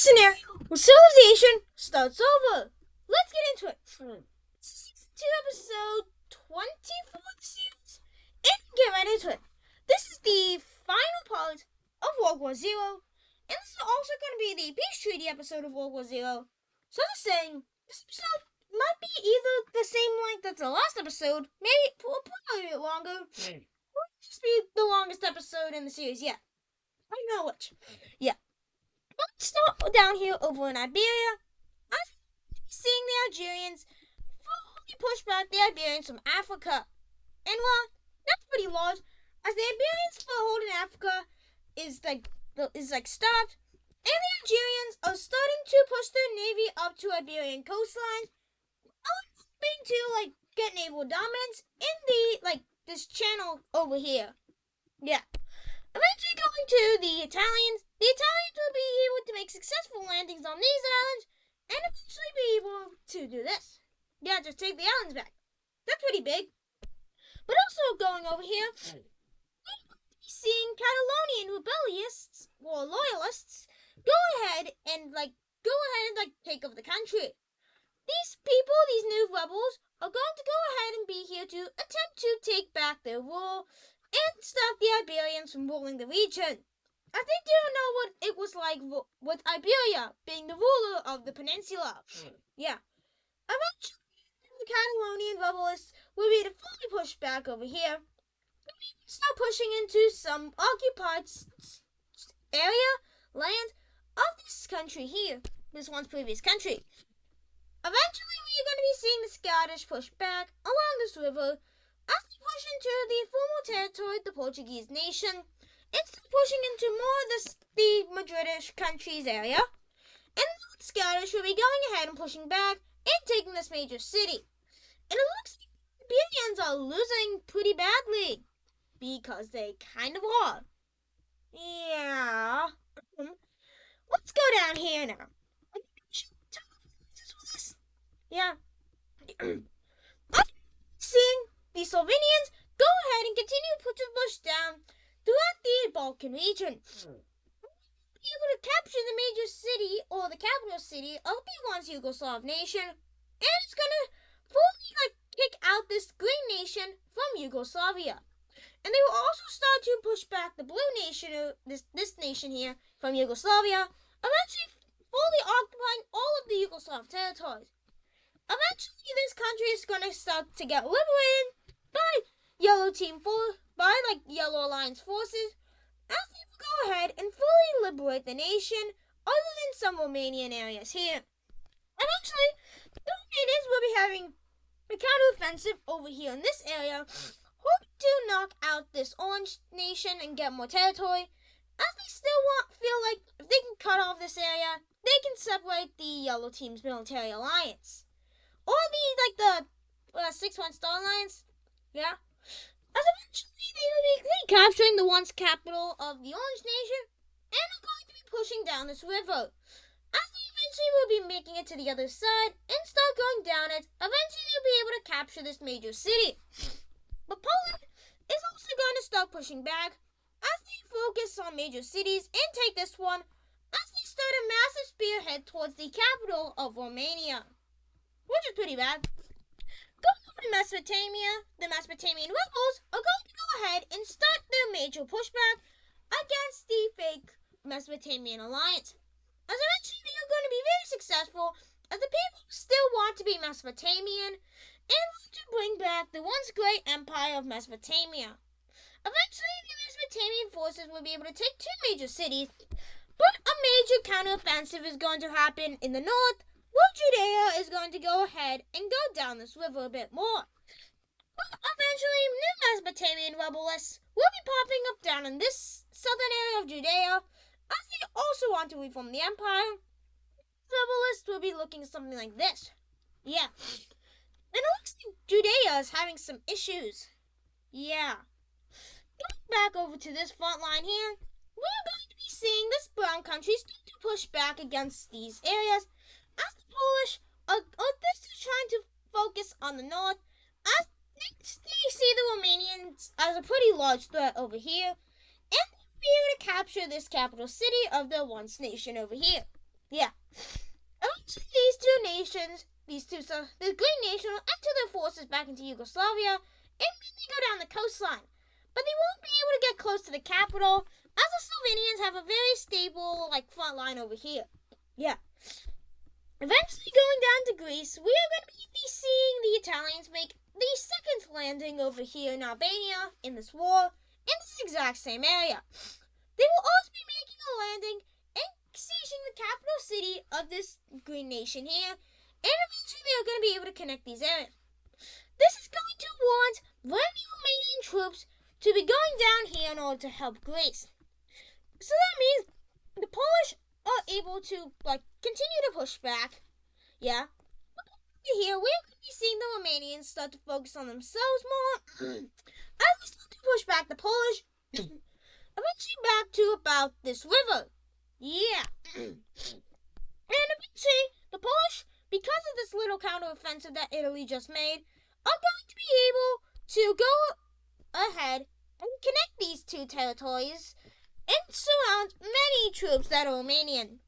scenario where civilization starts over. Let's get into it. This is season 2, episode 24 of the series, and get right into it. This is the final part of World War Zero, and this is also going to be the peace treaty episode of World War Zero. So I'm just saying, this episode might be either the same length as the last episode, maybe probably a bit longer, or just be the longest episode in the series yet. I don't know which. Yeah. Let's start down here over in Iberia. I'm seeing the Algerians fully push back the Iberians from Africa. And well, that's pretty large, as the Iberians' foothold in Africa is stopped, and the Algerians are starting to push their navy up to Iberian coastlines, hoping to get naval dominance in this channel over here. Yeah. Eventually going to the Italians will be able to make successful landings on these islands and eventually be able to do this. Yeah, just take the islands back. That's pretty big. But also going over here, we're seeing Catalonian rebellionists or loyalists go ahead and take over the country. These people, these new rebels, are going to go ahead and be here to attempt to take back their rule and stop the Iberians from ruling the region. As they do know what it was like with Iberia being the ruler of the peninsula. Yeah. Eventually, the Catalonian rebels will be to fully push back over here. Start pushing into some occupied land of this country here. This once previous country. Eventually, we are going to be seeing the Scottish push back along this river as they push into the former territory of the Portuguese nation, and start pushing into more of the Madridish countries area, and the Scottish will be going ahead and pushing back and taking this major city. And it looks like the Iberians are losing pretty badly, because they kind of are. Yeah. Let's go down here now. Yeah. Seeing the Slovenians go ahead and continue to push down throughout the Balkan region. Be able to capture the major city or the capital city of the once Yugoslav nation, and it's gonna fully kick out this green nation from Yugoslavia. And they will also start to push back the blue nation, this nation here from Yugoslavia, eventually fully occupying all of the Yugoslav territories. Eventually, this country is going to start to get liberated by Yellow Alliance forces, as they will go ahead and fully liberate the nation, other than some Romanian areas here. Eventually, the Romanians will be having a counteroffensive over here in this area, hoping to knock out this orange nation and get more territory, as they still feel like if they can cut off this area, they can separate the yellow team's military alliance. Or the 6-1 Star Alliance. Yeah. As eventually they will be recapturing the once capital of the Orange Nation and are going to be pushing down this river. As they eventually will be making it to the other side and start going down it, eventually they'll be able to capture this major city. But Poland is also going to start pushing back as they focus on major cities and take this one, as they start a massive spearhead towards the capital of Romania, which is pretty bad. Going over to Mesopotamia, the Mesopotamian rebels are going to go ahead and start their major pushback against the fake Mesopotamian alliance. As eventually they are going to be very successful, as the people still want to be Mesopotamian and want to bring back the once great empire of Mesopotamia. Eventually, the Mesopotamian forces will be able to take 2 major cities, but a major counteroffensive is going to happen in the north, where Judea is going to go ahead and go down this river a bit more. But eventually, new Mesopotamian rebelists will be popping up down in this southern area of Judea, as they also want to reform the empire. Rebelists will be looking something like this. Yeah. And it looks like Judea is having some issues. Yeah. Going back over to this front line here, we're going to be seeing this brown country start to push back against these areas, as the Polish are trying to focus on the north, as they see the Romanians as a pretty large threat over here, and they'll be able to capture this capital city of the once nation over here. Yeah. Eventually, these two nations, the Green Nation will enter their forces back into Yugoslavia and mainly go down the coastline. But they won't be able to get close to the capital, as the Slovenians have a very stable, front line over here. Yeah. Eventually going down to Greece, we are going to be seeing the Italians make the second landing over here in Albania in this war, in this exact same area. They will also be making a landing and sieging the capital city of this Green Nation here, and eventually they are going to be able to connect these areas. This is going to warrant very Romanian troops to be going down here in order to help Greece. So that means the Polish are able to continue to push back. Yeah. Here we're going to be seeing the Romanians start to focus on themselves more as they start to push back the Polish. Eventually back to about this river. Yeah. And eventually the Polish, because of this little counteroffensive that Italy just made, are going to be able to go ahead and connect these two territories and surround many troops that are Romanian.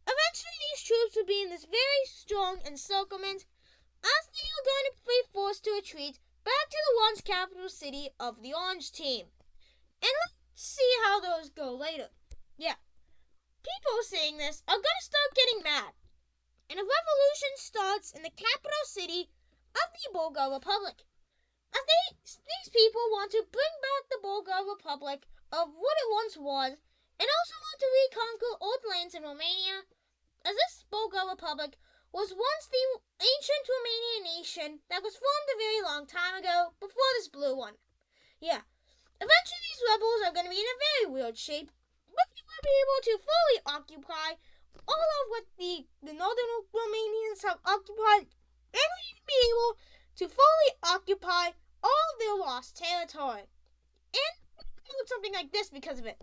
Eventually these troops will be in this very strong encirclement as they are going to be forced to retreat back to the once capital city of the Orange Team. And let's see how those go later. Yeah. People seeing this are going to start getting mad. And a revolution starts in the capital city of the Bulgar Republic. As these people want to bring back the Bulgar Republic of what it once was, and also want to reconquer old lands in Romania, as this Bulgar Republic was once the ancient Romanian nation that was formed a very long time ago before this blue one. Yeah. Eventually these rebels are going to be in a very weird shape, but they will be able to fully occupy all of what the northern Romanians have occupied, and will be able to fully occupy all of their lost territory. And with something like this because of it.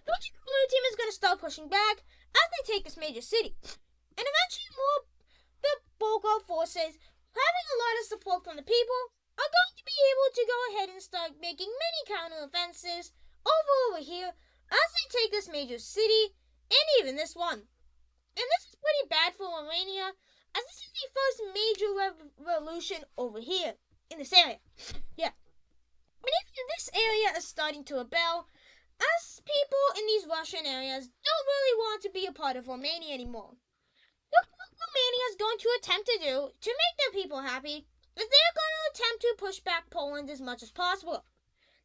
The blue team is going to start pushing back as they take this major city. And eventually the Bulgar forces, having a lot of support from the people, are going to be able to go ahead and start making many counteroffensives over here as they take this major city and even this one. And this is pretty bad for Romania, as this is the first major revolution over here in this area. Yeah. And even this area is starting to rebel, as people in these Russian areas don't really want to be a part of Romania anymore. What Romania is going to attempt to do to make their people happy is they're going to attempt to push back Poland as much as possible.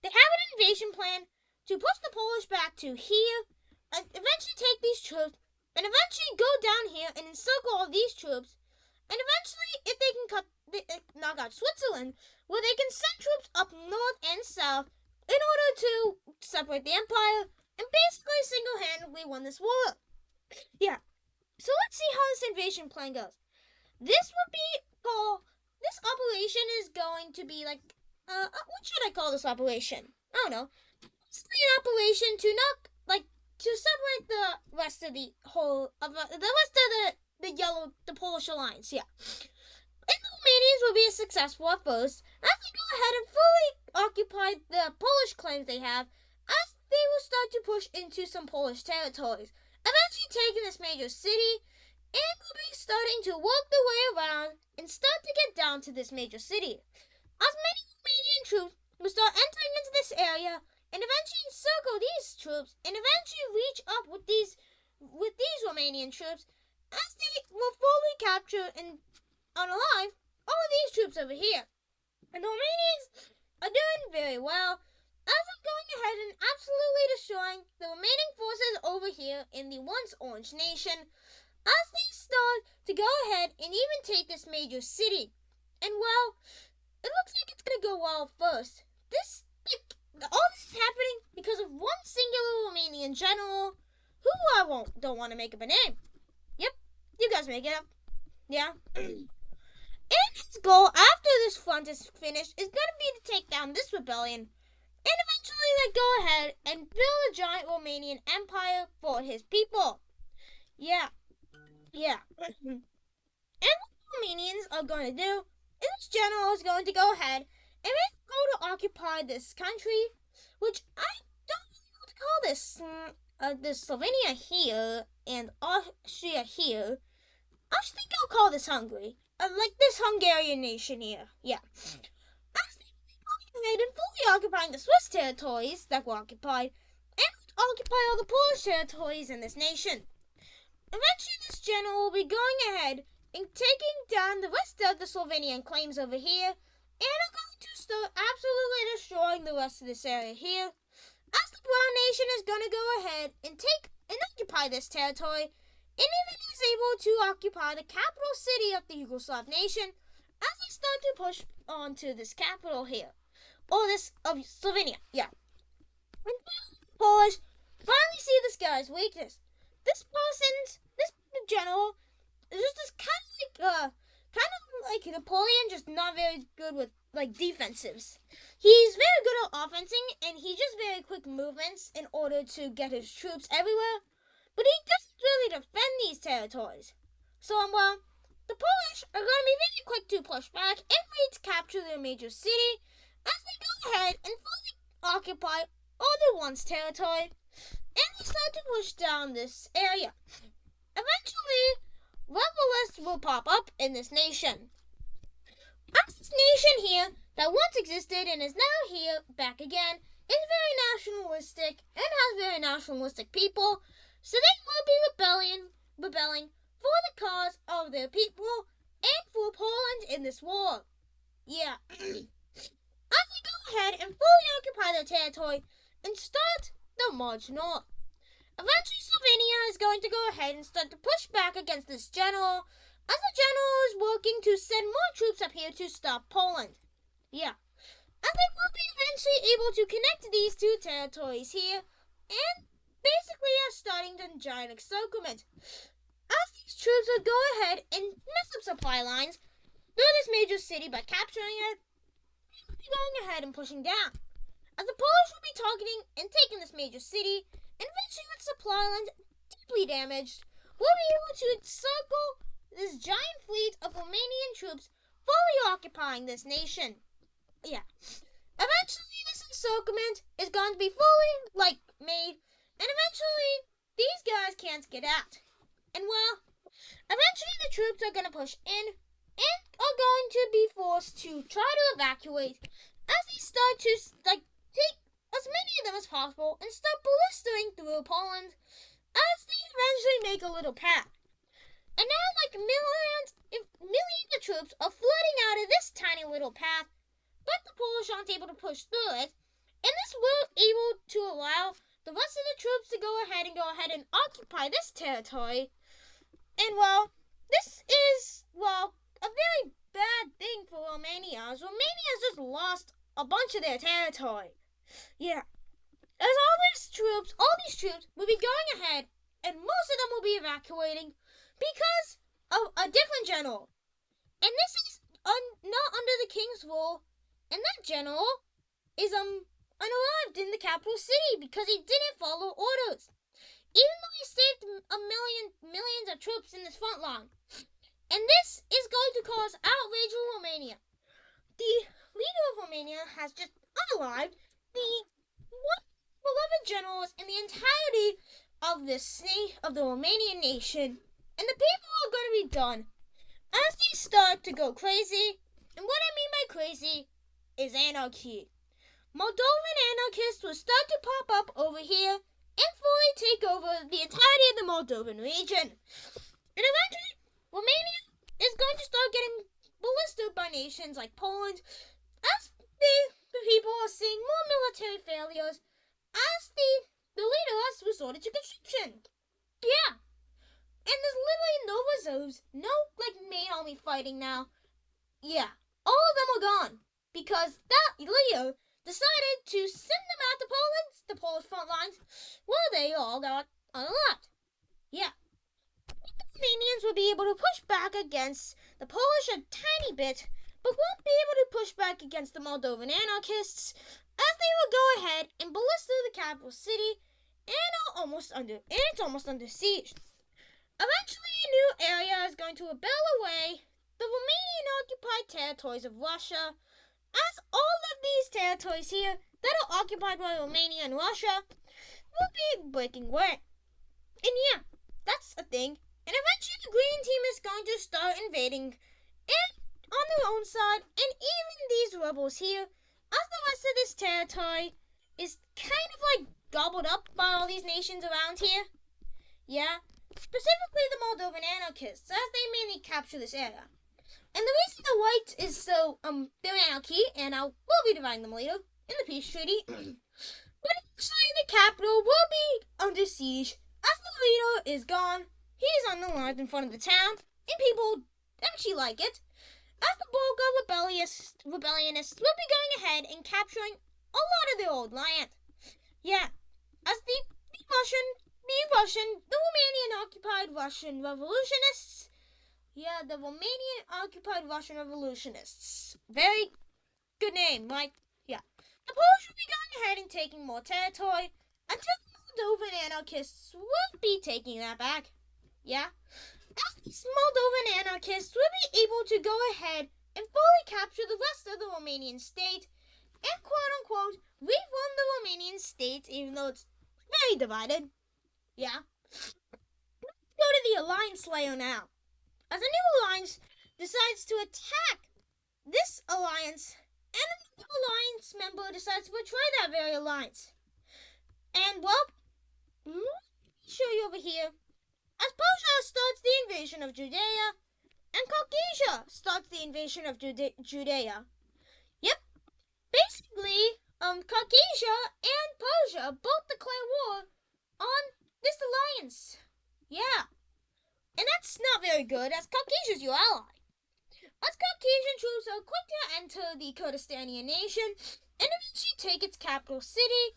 They have an invasion plan to push the Polish back to here, and eventually take these troops, and eventually go down here and encircle all these troops, and eventually, if they can knock out Switzerland, where they can send troops up north and south in order to separate the empire and basically single-handedly win this war. Yeah. So let's see how this invasion plan goes. This operation is going to be what should I call this operation? I don't know. It's an operation to to separate the rest of the Polish alliance. Yeah. And the Romanians will be successful at first as they go ahead and fully occupy the Polish claims they have, as they will start to push into some Polish territories, eventually taking this major city, and will be starting to work their way around and start to get down to this major city. As many Romanian troops will start entering into this area and eventually encircle these troops and eventually reach up with these Romanian troops, as they will fully capture and unalive all of these troops over here. And the Romanians are doing very well, as I'm going ahead and absolutely destroying the remaining forces over here in the once Orange Nation, as they start to go ahead and even take this major city. And well, it looks like it's going to go well first. All this is happening because of one singular Romanian general, who I don't want to make up a name. Yep, you guys make it up. Yeah. And his goal after this front is finished is going to be to take down this rebellion, and eventually go ahead and build a giant Romanian empire for his people. Yeah. And what the Romanians are going to do is this general is going to go ahead and go to occupy this country, which I don't know what to call this. This Slovenia here. and Austria here. I think I'll call this Hungary. Like this Hungarian nation here. Yeah. As they will be and fully occupying the Swiss territories that were occupied, and occupy all the Polish territories in this nation. Eventually, this general will be going ahead and taking down the rest of the Slovenian claims over here, and are going to start absolutely destroying the rest of this area here. As the Brown Nation is going to go ahead and take and occupy this territory, and even is able to occupy the capital city of the Yugoslav nation, as they start to push onto this capital here, or this of Slovenia. Yeah, and Polish finally see this guy's weakness. This general is just this kind of like Napoleon, just not very good with like defensives. He's very good at offensing, and he just very quick movements in order to get his troops everywhere. But he doesn't really defend these territories. So well, the Polish are going to be very quick to push back and reach capture their major city as they go ahead and fully occupy other one's territory, and they start to push down this area. Eventually, revolutions will pop up in this nation. As this nation here that once existed and is now here back again is very nationalistic and has very nationalistic people, so they will be rebelling for the cause of their people and for Poland in this war. Yeah. As they go ahead and fully occupy their territory and start the march north. Eventually, Slovenia is going to go ahead and start to push back against this general, as the general is working to send more troops up here to stop Poland. Yeah. As they will be eventually able to connect these two territories here, and basically are starting the giant encirclement. As these troops will go ahead and mess up supply lines through this major city by capturing it, they will be going ahead and pushing down. As the Polish will be targeting and taking this major city, and eventually with supply lines deeply damaged, we'll be able to encircle this giant fleet of Romanian troops fully occupying this nation. Yeah. Eventually this encirclement is going to be fully, made, and eventually these guys can't get out. And well, eventually the troops are going to push in, and are going to be forced to try to evacuate, as they start to, take as many of them as possible and start blistering through Poland, as they eventually make a little path. And now, millions of troops are flooding out of this tiny little path, but the Polish aren't able to push through it, and this will able to allow the rest of the troops to go ahead and occupy this territory. And well, this is, a very bad thing for Romania, as Romania has just lost a bunch of their territory. Yeah. As all these troops will be going ahead, and most of them will be evacuating because of a different general. And this is not under the king's rule, and that general is unarrived in the capital city because he didn't follow orders, even though he saved millions of troops in this front line. And this is going to cause outrage in Romania. The leader of Romania has just unalived the one beloved generals in the entirety of the Romanian nation, and the people are going to be done as they start to go crazy. And what I mean by crazy is anarchy. Moldovan anarchists will start to pop up over here and fully take over the entirety of the Moldovan region. And eventually, Romania is going to start getting ballisted by nations like Poland, as the people are seeing more military failures, as the leader has resorted to conscription. Yeah. And there's literally no reserves, no main army fighting now. Yeah. All of them are gone, because that leader decided to send them out to Poland, the Polish front lines, where they all got unalived. Yeah. The Romanians will be able to push back against the Polish a tiny bit, but won't be able to push back against the Moldovan anarchists, as they will go ahead and blister the capital city, and it's almost under siege. Eventually, a new area is going to rebel away the Romanian occupied territories of Russia, as all of these territories here that are occupied by Romania and Russia will be breaking away. And yeah, that's thing, and eventually the green team is going to start invading and on their own side, and even these rebels here, as the rest of this territory is kind of like gobbled up by all these nations around here. Yeah, specifically the Moldovan anarchists, as they mainly capture this area. And the reason the white is so they're anarchy, and we'll be dividing them later in the peace treaty. But actually, the capital will be under siege as the leader is gone. He is on the line in front of the town, and people actually like it. As the bulk of rebellionists will be going ahead and capturing a lot of their old land. Yeah, as the Romanian-occupied Russian revolutionists. Yeah, the Romanian-occupied Russian revolutionists. Very good name, Mike. Yeah. The Polish will be going ahead and taking more territory until the Moldovan anarchists will be taking that back. Yeah. As these Moldovan anarchists will be able to go ahead and fully capture the rest of the Romanian state and quote-unquote reform the Romanian state, even though it's very divided. Yeah. Let's go to the alliance layer now. As a new alliance decides to attack this alliance, and another alliance member decides to betray that very alliance. And, well, let me show you over here. As Persia starts the invasion of Judea, and Caucasia starts the invasion of Judea. Yep. Basically, Caucasia and Persia both declare war on this alliance. Yeah. And that's not very good, as Caucasia is your ally. As Caucasian troops are quick to enter the Kurdistanian nation and eventually take its capital city,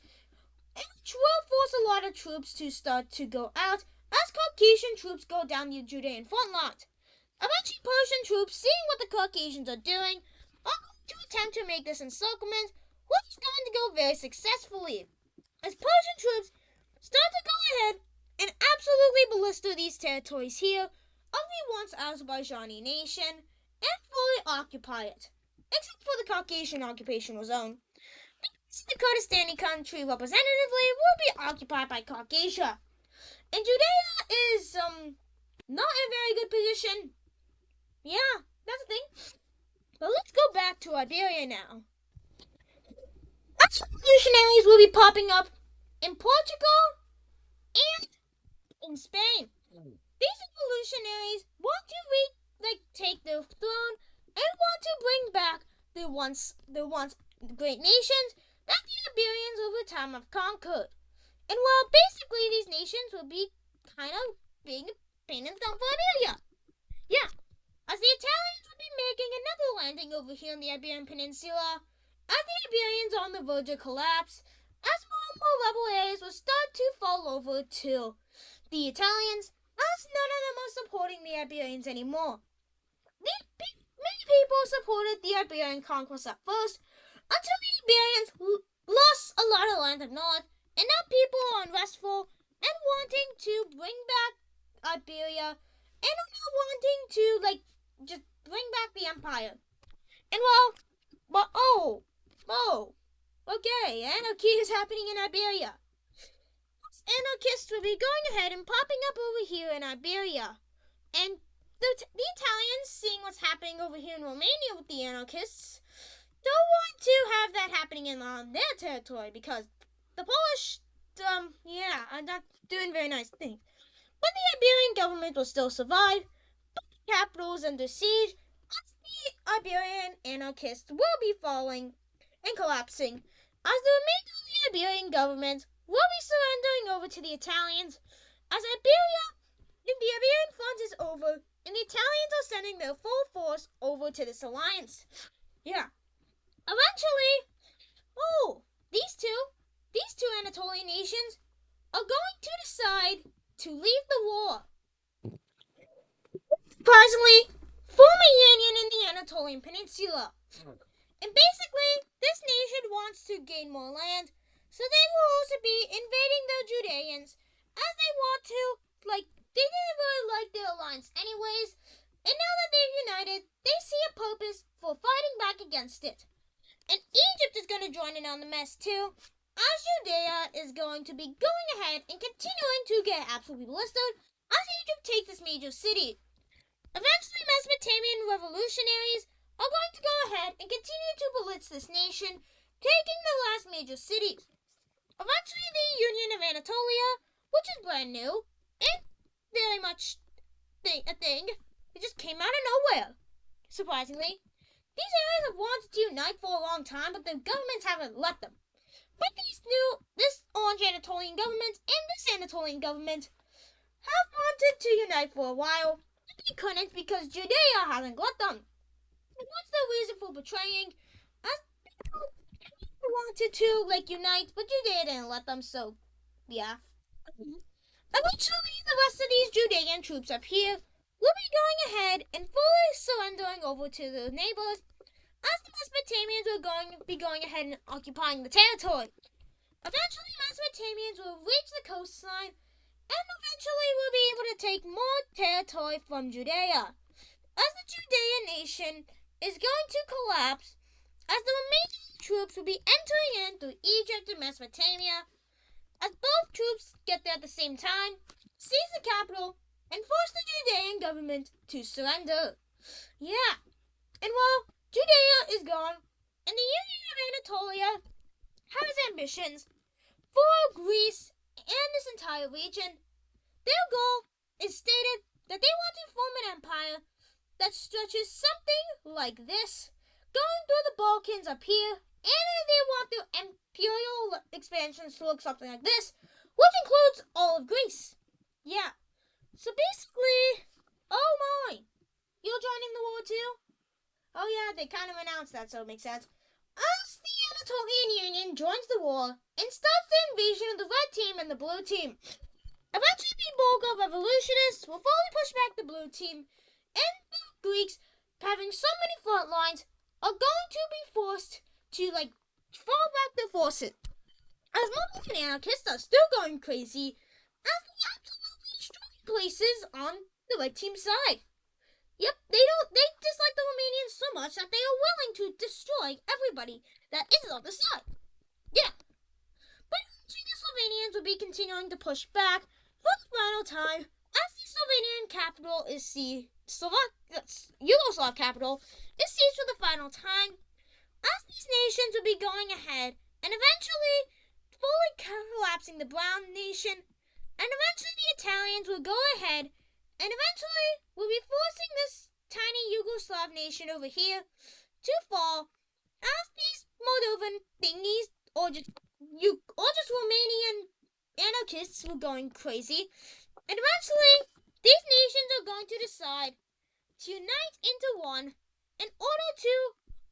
which will force a lot of troops to start to go out as Caucasian troops go down the Judean front line. Eventually, Persian troops, seeing what the Caucasians are doing, are going to attempt to make this encirclement, which is going to go very successfully. As Persian troops start to go ahead and absolutely ballista these territories here of the once Azerbaijani nation and fully occupy it, except for the Caucasian occupational zone. The Kurdistani country representatively will be occupied by Caucasia. And Judea is not in a very good position. Yeah, that's the thing. But let's go back to Iberia now. As revolutionaries will be popping up in Portugal and in Spain. These revolutionaries want to take their throne and want to bring back the once great nations that the Iberians over time have conquered. And while basically these nations will be kind of being a pain in the thumb for Iberia. Yeah, as the Italians will be making another landing over here in the Iberian Peninsula, as the Iberians are on the verge of collapse, as more and more rebel areas will start to fall over to the Italians, as none of them are supporting the Iberians anymore. Many people supported the Iberian conquest at first, until the Iberians lost a lot of land up north, and now people are unrestful and wanting to bring back Iberia, and are now wanting to just bring back the empire. And okay, anarchy is happening in Iberia. Anarchists will be going ahead and popping up over here in Iberia, and the Italians, seeing what's happening over here in Romania with the anarchists, don't want to have that happening on their territory, because the Polish, are not doing very nice things. But the Iberian government will still survive, but the capital is under siege, as the Iberian anarchists will be falling and collapsing, as the remainder of the Iberian government will be surrendering over to the Italians, as the Iberian front is over, and the Italians are sending their full force over to this alliance. Yeah. Eventually, these two Anatolian nations are going to decide to leave the war. Surprisingly, form a union in the Anatolian Peninsula. And basically, this nation wants to gain more land, so they will also be invading the Judeans, as they want to, they didn't really like their alliance anyways, and now that they're united, they see a purpose for fighting back against it. And Egypt is going to join in on the mess too, as Judea is going to be going ahead and continuing to get absolutely blistered, as Egypt take this major city. Eventually, Mesopotamian revolutionaries are going to go ahead and continue to blitz this nation, taking the last major cities. Eventually, the Union of Anatolia, which is brand new and very much a thing, it just came out of nowhere, surprisingly. These areas have wanted to unite for a long time, but the governments haven't let them. But this Orange Anatolian government and this Anatolian government have wanted to unite for a while, but they couldn't because Judea hasn't let them. And what's the reason for betraying? As people wanted to unite, but Judea didn't let them, so yeah. Eventually, the rest of these Judean troops up here will be going ahead and fully surrendering over to the neighbors, as the Mesopotamians will be going ahead and occupying the territory. Eventually, Mesopotamians will reach the coastline, and eventually will be able to take more territory from Judea, as the Judean nation is going to collapse, as the remaining troops will be entering in through Egypt and Mesopotamia, as both troops get there at the same time, seize the capital, and force the Judean government to surrender. Yeah, and while Judea is gone, and the Union of Anatolia has ambitions for Greece and this entire region, their goal is stated that they want to form an empire that stretches something like this, going through the Balkans up here, and they want their imperial expansions to look something like this, which includes all of Greece. Yeah. So basically, oh my, you're joining the war too? Oh yeah, they kind of announced that, so it makes sense. As the Anatolian Union joins the war and stops the invasion of the red team and the blue team, eventually the Bulgar revolutionists will fully push back the blue team, and the Greeks, having so many front lines, are going to be forced to fall back their forces. As Muslims and anarchists are still going crazy, as they absolutely destroy places on the red team side. Yep, they dislike the Romanians so much that they are willing to destroy everybody that is on the side. Yeah. But eventually the Slovenians will be continuing to push back for the final time, as the Slovenian capital is Yugoslav capital is seized for the final time, as these nations will be going ahead and eventually fully collapsing the Brown nation, and eventually the Italians will go ahead and eventually will be forcing this tiny Yugoslav nation over here to fall, as these Moldovan thingies or just Romanian anarchists were going crazy, and eventually these nations are going to decide to unite into one in order to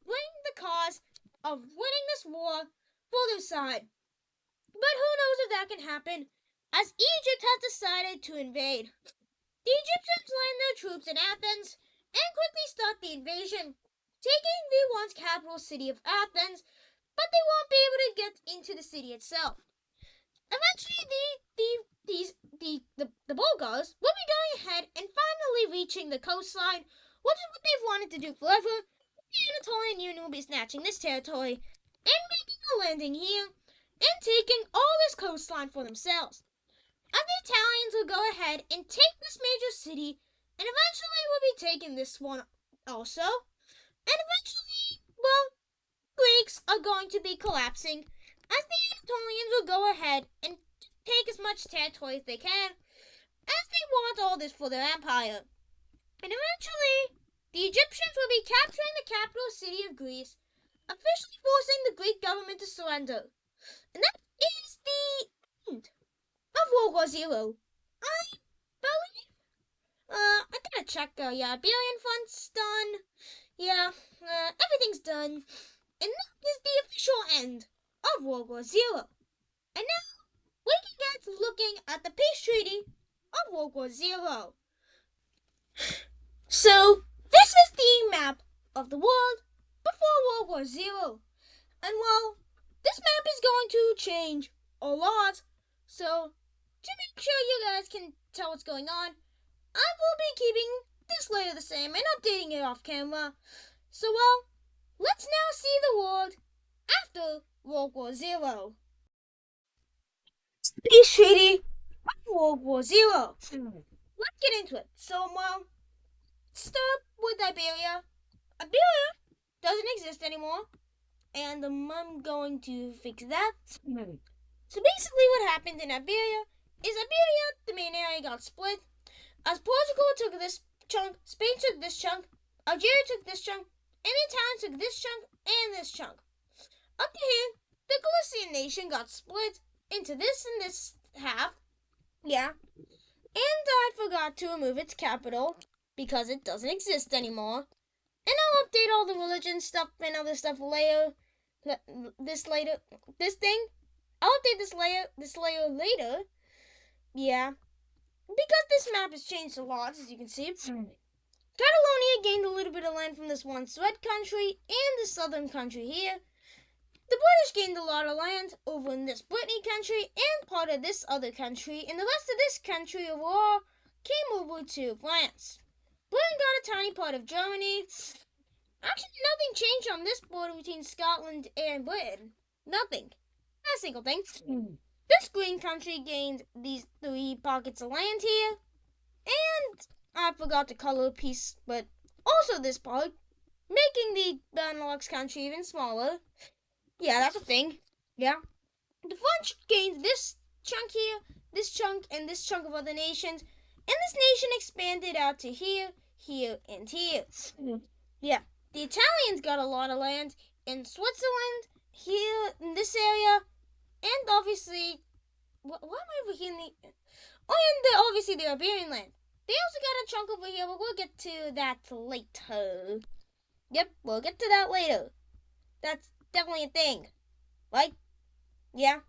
bring the cause of winning this war for their side. But who knows if that can happen, as Egypt has decided to invade. The Egyptians land their troops in Athens and quickly start the invasion, taking the once capital city of Athens, but they won't be able to get into the city itself. Eventually, the Bulgars will be going ahead and finally reaching the coastline, which is what they've wanted to do forever. The Anatolian Union will be snatching this territory and making a landing here and taking all this coastline for themselves. As the Italians will go ahead and take this major city, and eventually will be taking this one also. And eventually, well, Greeks are going to be collapsing, as the Anatolians will go ahead and take as much territory as they can, as they want all this for their empire. And eventually, the Egyptians will be capturing the capital city of Greece, officially forcing the Greek government to surrender. And that is the end of World War Zero. I believe. I gotta check. Yeah, billion funds done. Yeah, everything's done. And that is the official end of World War Zero. And now we can get to looking at the peace treaty of World War Zero. So this is the map of the world before World War Zero. And well, this map is going to change a lot. So to make sure you guys can tell what's going on, I will be keeping this layer the same and updating it off camera. So well, let's now see the world after World War Zero. Peace treaty of World War Zero. let's get into it. So, start with Iberia. Iberia doesn't exist anymore, and I'm going to fix that. So basically, what happened in Iberia is Iberia, the main area, got split. As Portugal took this chunk, Spain took this chunk, Algeria took this chunk, and the Italians took this chunk and this chunk. Up to here, the Galician nation got split into this and this half. Yeah. And I forgot to remove its capital because it doesn't exist anymore. And I'll update all the religion stuff and other stuff later. This thing. I'll update this layer later. Yeah. Because this map has changed a lot, as you can see. Catalonia gained a little bit of land from this one Suez country and the southern country here. The British gained a lot of land over in this Brittany country and part of this other country, and the rest of this country overall came over to France. Britain got a tiny part of Germany. Actually, nothing changed on this border between Scotland and Britain. Nothing. Not a single thing. This green country gained these 3 pockets of land here, and I forgot to color a piece, but also this part, making the Benelux country even smaller. Yeah, that's a thing. Yeah. The French gained this chunk here, this chunk, and this chunk of other nations, and this nation expanded out to here, here, and here. Yeah. The Italians got a lot of land in Switzerland, here, in this area, and obviously, why am I over here in the... Oh, and obviously the Iberian land. They also got a chunk over here, but we'll get to that later. Yep, we'll get to that later. That's definitely a thing. Right? Yeah.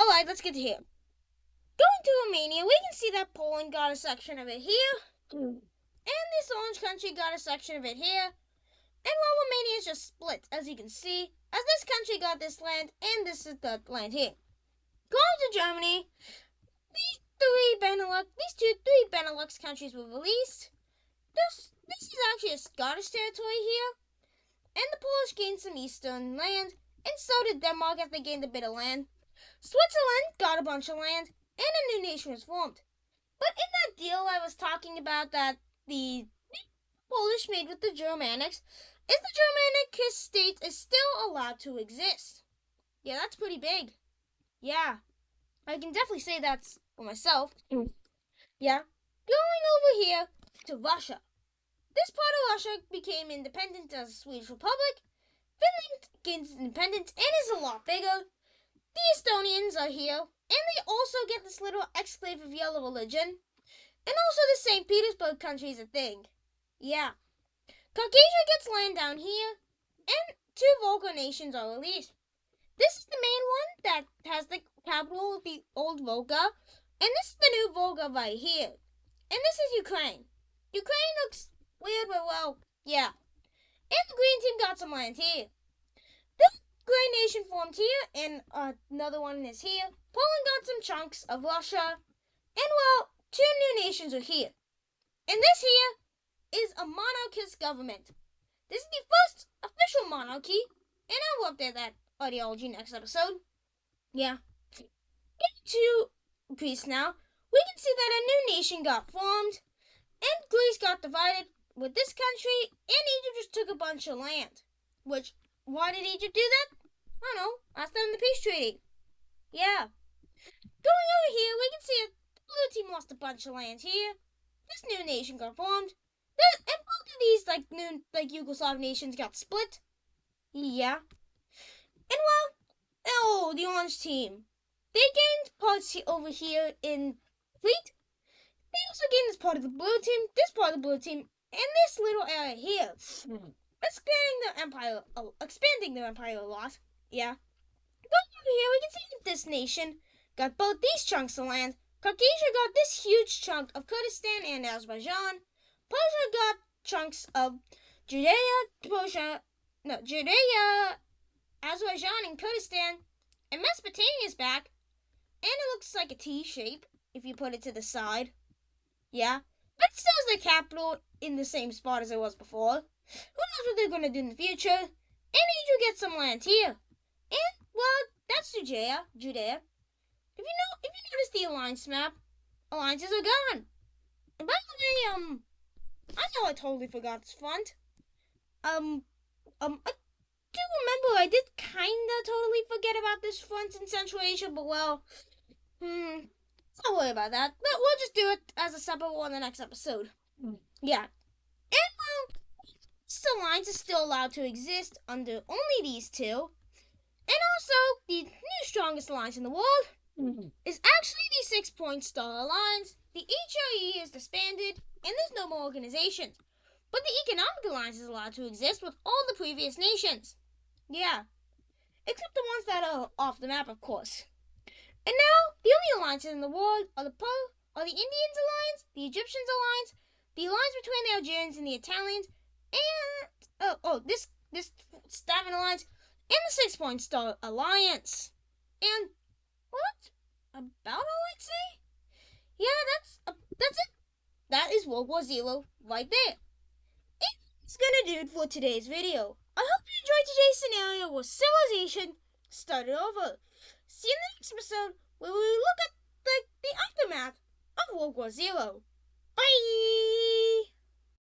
Alright, let's get to here. Going to Romania, we can see that Poland got a section of it here. And this orange country got a section of it here. And while Romania is just split, as you can see, as this country got this land, and this is the land here. Going to Germany, these three Benelux countries were released. This is actually a Scottish territory here. And the Polish gained some eastern land, and so did Denmark as they gained a bit of land. Switzerland got a bunch of land, and a new nation was formed. But in that deal I was talking about that the Polish made with the Germanics, is the Germanic state is still allowed to exist. Yeah, that's pretty big. Yeah, I can definitely say that's for myself. Yeah. Going over here to Russia. This part of Russia became independent as a Swedish Republic. Finland gains independence and is a lot bigger. The Estonians are here, and they also get this little exclave of yellow religion. And also the St. Petersburg country is a thing. Yeah. Caucasia gets land down here, and 2 Volga nations are released. This is the main one that has the capital of the old Volga, and this is the new Volga right here. And this is Ukraine. Ukraine looks weird, but well, yeah. And the green team got some land here. This grey nation formed here, and another one is here. Poland got some chunks of Russia, and well, 2 new nations are here. And this here is a monarchist government. This is the first official monarchy, and I will update that ideology next episode. Yeah. Getting to Greece now, we can see that a new nation got formed, and Greece got divided with this country, and Egypt just took a bunch of land. Which, why did Egypt do that? I don't know. Ask them in the peace treaty. Yeah. Going over here, we can see the blue team lost a bunch of land here. This new nation got formed. And both of these, new Yugoslav nations got split. Yeah. And well, the orange team. They gained parts over here in Crete. They also gained this part of the blue team, this part of the blue team, and this little area here. Expanding their empire a lot. Yeah. Going over here, we can see that this nation got both these chunks of land. Caucasia got this huge chunk of Kurdistan and Azerbaijan. Persia got chunks of Judea, Azerbaijan, and Kurdistan. And Mesopotamia's back. And it looks like a T shape if you put it to the side. Yeah. But it still is the capital in the same spot as it was before. Who knows what they're going to do in the future? And Egypt gets some land here. And, well, that's Judea. If you notice the alliance map, alliances are gone. I know I totally forgot this front. I do remember I did kinda totally forget about this front in Central Asia, but well, don't worry about that. We'll just do it as a separate one in the next episode. Yeah. And well, this alliance is still allowed to exist under only these two. And also, the new strongest alliance in the world is actually the 6-Point Star Alliance. The HRE is disbanded, and there's no more organizations. But the Economic Alliance is allowed to exist with all the previous nations. Yeah, except the ones that are off the map, of course. And now, the only alliances in the world are the Indians Alliance, the Egyptians Alliance, the alliance between the Algerians and the Italians, and this Staven Alliance, and the 6-Point Star Alliance. And what about all I'd say? Yeah, that's it. That is World War Zero right there. And that's gonna do it for today's video. I hope you enjoyed today's scenario where civilization started over. See you in the next episode where we look at the aftermath of World War Zero. Bye!